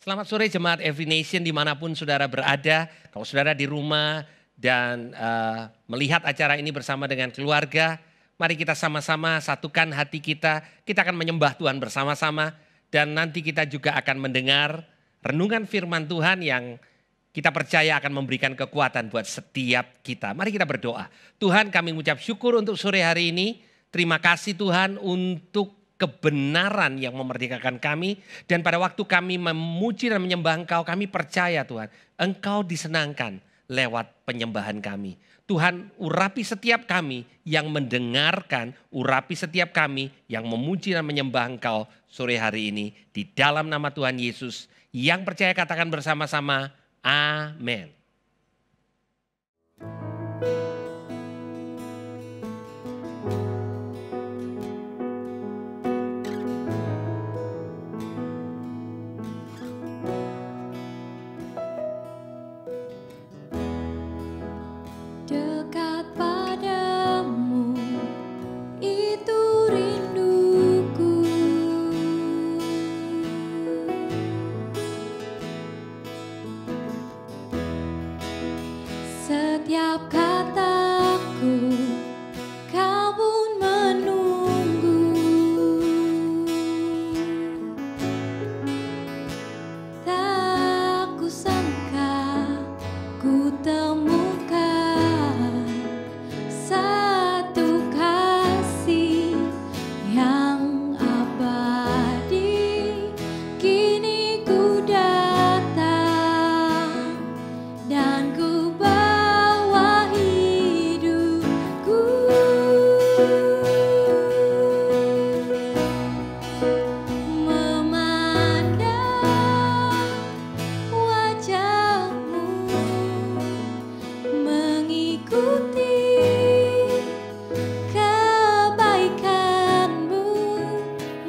Selamat sore jemaat Every Nation dimanapun saudara berada. Kalau saudara di rumah dan melihat acara ini bersama dengan keluarga, mari kita sama-sama satukan hati kita. Kita akan menyembah Tuhan bersama-sama dan nanti kita juga akan mendengar renungan firman Tuhan yang kita percaya akan memberikan kekuatan buat setiap kita. Mari kita berdoa. Tuhan, kami mengucap syukur untuk sore hari ini. Terima kasih Tuhan untuk kebenaran yang memerdekakan kami. Dan pada waktu kami memuji dan menyembah Engkau, kami percaya Tuhan, Engkau disenangkan lewat penyembahan kami. Tuhan, urapi setiap kami yang mendengarkan, urapi setiap kami yang memuji dan menyembah Engkau sore hari ini. Di dalam nama Tuhan Yesus, yang percaya katakan bersama-sama, amin. Dekat padamu itu rinduku, setiap kataku kau pun menunggu. Tak kusangka ku temukan satu kasih yang abadi. Kini ku datang dan ku bawa hidupku, memandang wajahmu, mengikuti kebaikanmu,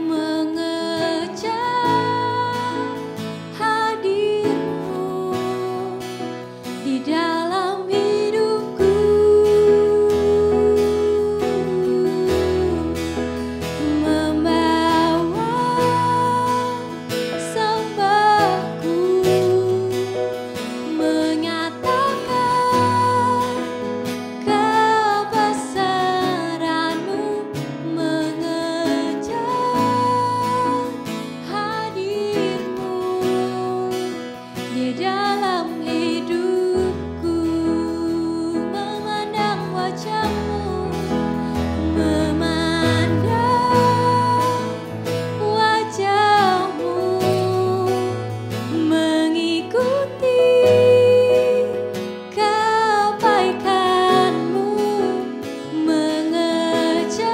mengejar hadirmu di dalam hidupku, membawa sembahku, menyatakan kebesaranmu, mengejar hadirmu di dalam hidupku, memandang wajahmu, memandang wajahmu, mengikuti kebaikanmu, mengejar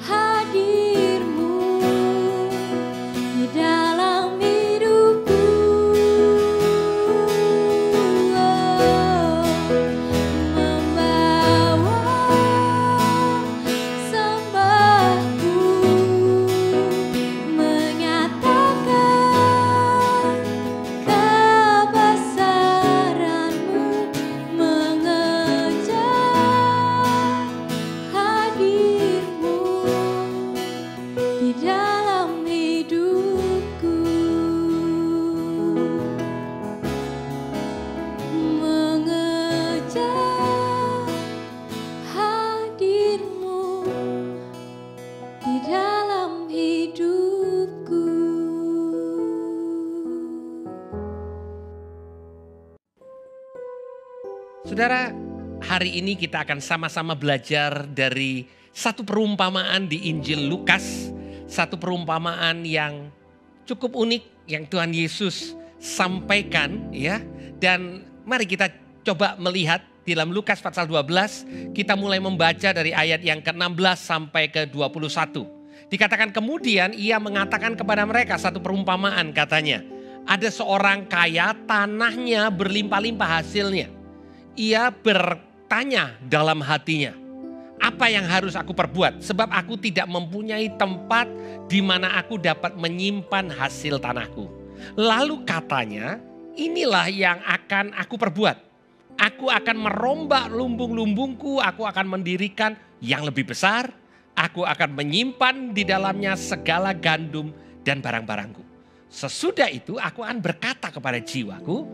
hadirmu di dalam hidupku, membawa sembahku, menyatakan kebesaranmu, mengejar hadirmu di dalam hidupku, mengejar hadirmu di dalam hidupku. Saudara, hari ini kita akan sama-sama belajar dari satu perumpamaan di Injil Lukas. Satu perumpamaan yang cukup unik yang Tuhan Yesus sampaikan ya. Dan mari kita coba melihat di dalam Lukas pasal 12. Kita mulai membaca dari ayat yang ke-16 sampai ke-21. Dikatakan kemudian ia mengatakan kepada mereka satu perumpamaan, katanya. Ada seorang kaya, tanahnya berlimpah-limpah hasilnya. Ia bertanya dalam hatinya, apa yang harus aku perbuat? Sebab aku tidak mempunyai tempat di mana aku dapat menyimpan hasil tanahku. Lalu katanya, inilah yang akan aku perbuat. Aku akan merombak lumbung-lumbungku, aku akan mendirikan yang lebih besar. Aku akan menyimpan di dalamnya segala gandum dan barang-barangku. Sesudah itu aku akan berkata kepada jiwaku,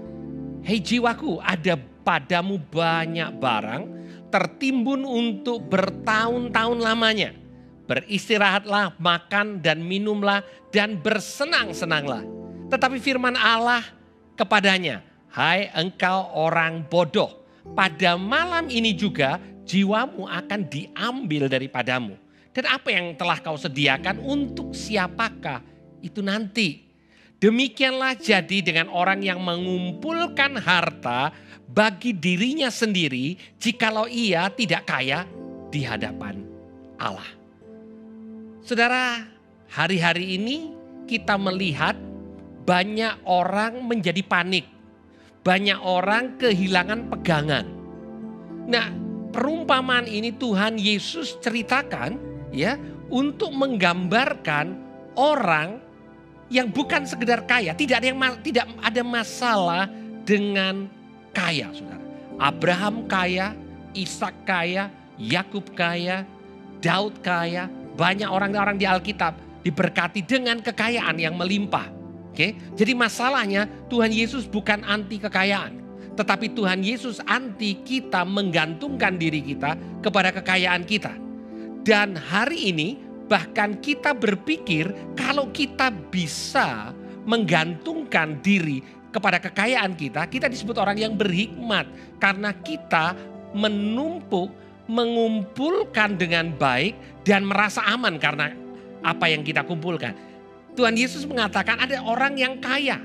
hei jiwaku, ada padamu banyak barang tertimbun untuk bertahun-tahun lamanya. Beristirahatlah, makan dan minumlah dan bersenang-senanglah. Tetapi firman Allah kepadanya, hai engkau orang bodoh, pada malam ini juga jiwamu akan diambil daripadamu. Dan apa yang telah kau sediakan untuk siapakah itu nanti? Demikianlah jadi dengan orang yang mengumpulkan harta bagi dirinya sendiri jikalau ia tidak kaya di hadapan Allah. Saudara, hari-hari ini kita melihat banyak orang menjadi panik. Banyak orang kehilangan pegangan. Nah, perumpamaan ini Tuhan Yesus ceritakan ya untuk menggambarkan orang yang bukan sekedar kaya, tidak ada masalah dengan kaya, saudara. Abraham kaya, Ishak kaya, Yakub kaya, Daud kaya, banyak orang-orang di Alkitab diberkati dengan kekayaan yang melimpah. Oke, jadi masalahnya Tuhan Yesus bukan anti kekayaan, tetapi Tuhan Yesus anti kita menggantungkan diri kita kepada kekayaan kita. Dan hari ini bahkan kita berpikir kalau kita bisa menggantungkan diri kepada kekayaan kita, kita disebut orang yang berhikmat. Karena kita menumpuk, mengumpulkan dengan baik dan merasa aman karena apa yang kita kumpulkan. Tuhan Yesus mengatakan ada orang yang kaya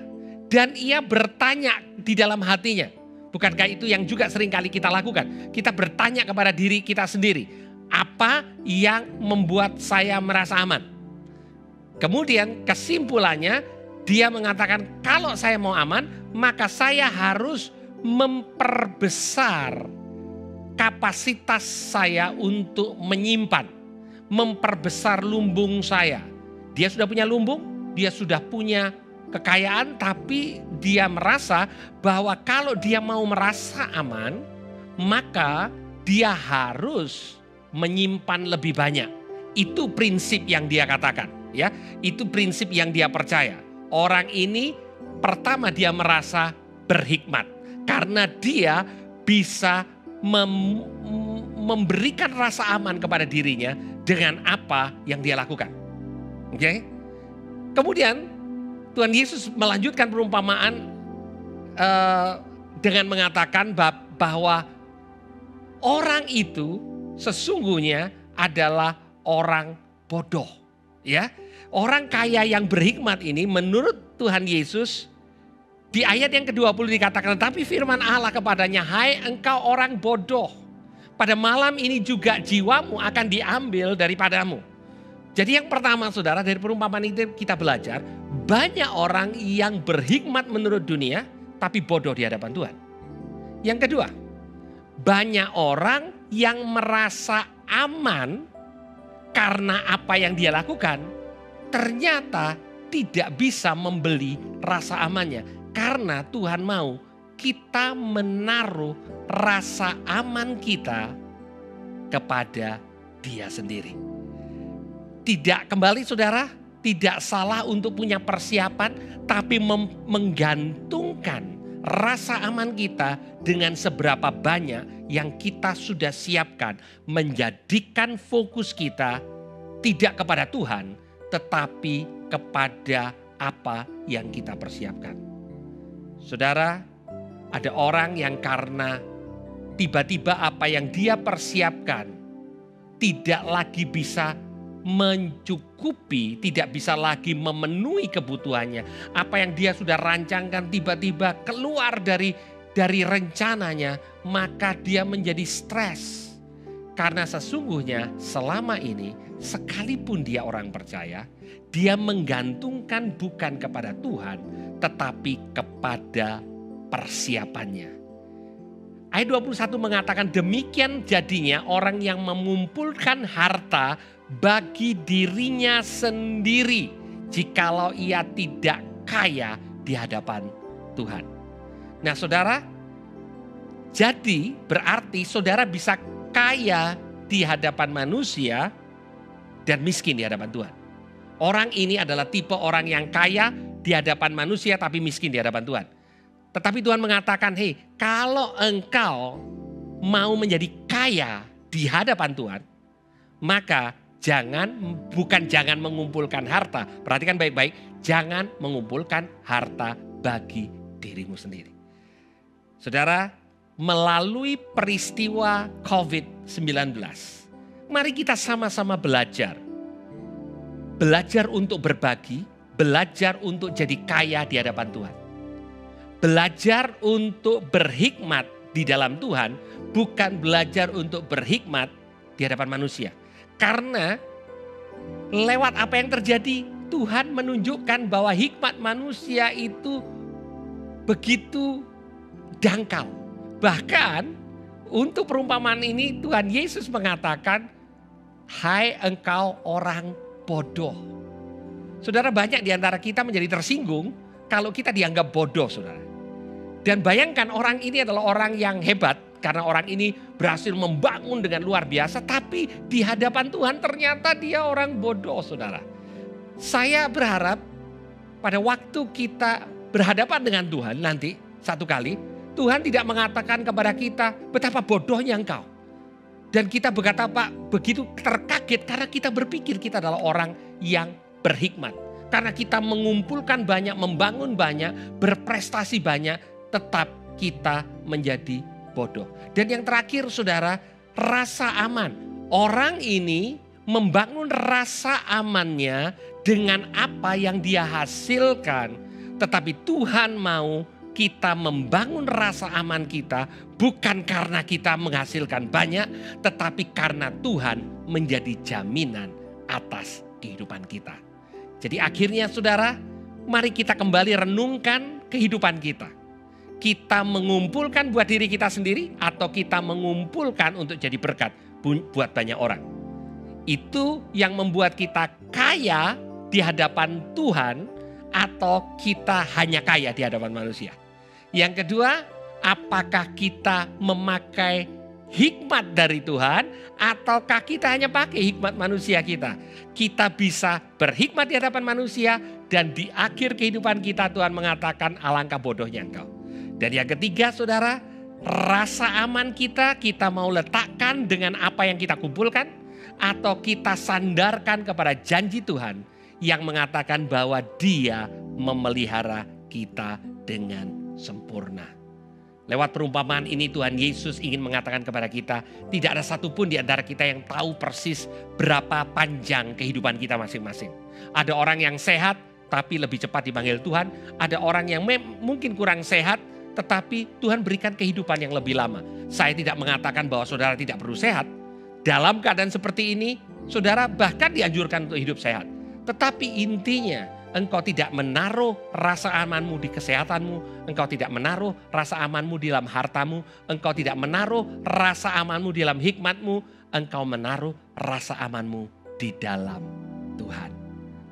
dan ia bertanya di dalam hatinya. Bukankah itu yang juga seringkali kita lakukan? Kita bertanya kepada diri kita sendiri. Apa yang membuat saya merasa aman? Kemudian kesimpulannya dia mengatakan kalau saya mau aman maka saya harus memperbesar kapasitas saya untuk menyimpan. Memperbesar lumbung saya. Dia sudah punya lumbung, dia sudah punya kekayaan tapi dia merasa bahwa kalau dia mau merasa aman maka dia harus menyimpan lebih banyak. Itu prinsip yang dia katakan, ya. Itu prinsip yang dia percaya. Orang ini pertama dia merasa berhikmat karena dia bisa memberikan rasa aman kepada dirinya dengan apa yang dia lakukan. Oke. Kemudian Tuhan Yesus melanjutkan perumpamaan dengan mengatakan bahwa orang itu sesungguhnya adalah orang bodoh, ya. Orang kaya yang berhikmat ini menurut Tuhan Yesus di ayat yang ke-20 dikatakan, tapi firman Allah kepadanya, hai engkau orang bodoh, pada malam ini juga jiwamu akan diambil daripadamu. Jadi yang pertama saudara, dari perumpamaan itu kita belajar, banyak orang yang berhikmat menurut dunia tapi bodoh di hadapan Tuhan. Yang kedua, banyak orang yang merasa aman karena apa yang dia lakukan ternyata tidak bisa membeli rasa amannya. Karena Tuhan mau kita menaruh rasa aman kita kepada Dia sendiri. Tidak, kembali saudara, tidak salah untuk punya persiapan, tapi menggantungkan rasa aman kita dengan seberapa banyak yang kita sudah siapkan, menjadikan fokus kita tidak kepada Tuhan tetapi kepada apa yang kita persiapkan. Saudara, ada orang yang karena tiba-tiba apa yang dia persiapkan tidak lagi bisa mencukupi, tidak bisa lagi memenuhi kebutuhannya. Apa yang dia sudah rancangkan tiba-tiba keluar dari rencananya, maka dia menjadi stres. Karena sesungguhnya selama ini sekalipun dia orang percaya, dia menggantungkan bukan kepada Tuhan tetapi kepada persiapannya. Ayat 21 mengatakan demikian jadinya orang yang mengumpulkan harta bagi dirinya sendiri jikalau ia tidak kaya di hadapan Tuhan. Nah saudara, jadi berarti saudara bisa kaya di hadapan manusia dan miskin di hadapan Tuhan. Orang ini adalah tipe orang yang kaya di hadapan manusia tapi miskin di hadapan Tuhan. Tetapi Tuhan mengatakan, hei, kalau engkau mau menjadi kaya di hadapan Tuhan, maka bukan jangan mengumpulkan harta. Perhatikan baik-baik, jangan mengumpulkan harta bagi dirimu sendiri. Saudara, melalui peristiwa COVID-19, mari kita sama-sama belajar. Belajar untuk berbagi, belajar untuk jadi kaya di hadapan Tuhan. Belajar untuk berhikmat di dalam Tuhan, bukan belajar untuk berhikmat di hadapan manusia. Karena lewat apa yang terjadi, Tuhan menunjukkan bahwa hikmat manusia itu begitu dangkal. Bahkan untuk perumpamaan ini Tuhan Yesus mengatakan, hai engkau orang bodoh. Saudara, banyak di antara kita menjadi tersinggung kalau kita dianggap bodoh, saudara. Dan bayangkan orang ini adalah orang yang hebat karena orang ini berhasil membangun dengan luar biasa. Tapi di hadapan Tuhan ternyata dia orang bodoh, saudara. Saya berharap pada waktu kita berhadapan dengan Tuhan nanti satu kali, Tuhan tidak mengatakan kepada kita betapa bodohnya engkau. Dan kita berkata, Pak, begitu terkaget karena kita berpikir kita adalah orang yang berhikmat. Karena kita mengumpulkan banyak, membangun banyak, berprestasi banyak, tetap kita menjadi bodoh. Dan yang terakhir, saudara, rasa aman. Orang ini membangun rasa amannya dengan apa yang dia hasilkan. Tetapi Tuhan mau kita membangun rasa aman kita bukan karena kita menghasilkan banyak, tetapi karena Tuhan menjadi jaminan atas kehidupan kita. Jadi akhirnya, saudara, mari kita kembali renungkan kehidupan kita. Kita mengumpulkan buat diri kita sendiri atau kita mengumpulkan untuk jadi berkat buat banyak orang. Itu yang membuat kita kaya di hadapan Tuhan atau kita hanya kaya di hadapan manusia. Yang kedua, apakah kita memakai hikmat dari Tuhan ataukah kita hanya pakai hikmat manusia kita? Kita bisa berhikmat di hadapan manusia dan di akhir kehidupan kita Tuhan mengatakan alangkah bodohnya engkau. Dan yang ketiga, saudara, rasa aman kita mau letakkan dengan apa yang kita kumpulkan atau kita sandarkan kepada janji Tuhan yang mengatakan bahwa Dia memelihara kita dengan sempurna. Lewat perumpamaan ini Tuhan Yesus ingin mengatakan kepada kita, tidak ada satupun di antara kita yang tahu persis berapa panjang kehidupan kita masing-masing. Ada orang yang sehat tapi lebih cepat dipanggil Tuhan, ada orang yang mungkin kurang sehat tetapi Tuhan berikan kehidupan yang lebih lama. Saya tidak mengatakan bahwa saudara tidak perlu sehat. Dalam keadaan seperti ini, saudara bahkan dianjurkan untuk hidup sehat. Tetapi intinya, engkau tidak menaruh rasa amanmu di kesehatanmu. Engkau tidak menaruh rasa amanmu di dalam hartamu. Engkau tidak menaruh rasa amanmu di dalam hikmatmu. Engkau menaruh rasa amanmu di dalam Tuhan.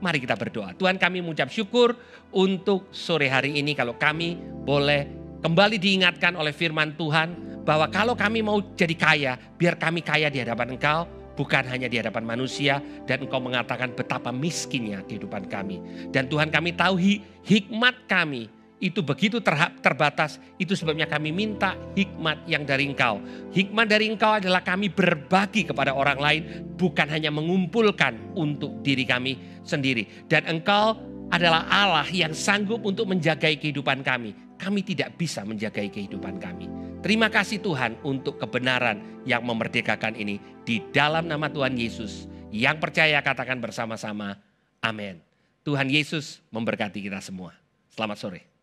Mari kita berdoa. Tuhan, kami mengucap syukur untuk sore hari ini kalau kami boleh kembali diingatkan oleh firman Tuhan bahwa kalau kami mau jadi kaya, biar kami kaya di hadapan Engkau, bukan hanya di hadapan manusia. Dan Engkau mengatakan betapa miskinnya kehidupan kami. Dan Tuhan, kami tahu hikmat kami itu begitu terbatas. Itu sebabnya kami minta hikmat yang dari Engkau. Hikmat dari Engkau adalah kami berbagi kepada orang lain, bukan hanya mengumpulkan untuk diri kami sendiri. Dan Engkau adalah Allah yang sanggup untuk menjagai kehidupan kami. Kami tidak bisa menjagai kehidupan kami. Terima kasih Tuhan untuk kebenaran yang memerdekakan ini. Di dalam nama Tuhan Yesus. Yang percaya katakan bersama-sama, amin. Tuhan Yesus memberkati kita semua. Selamat sore.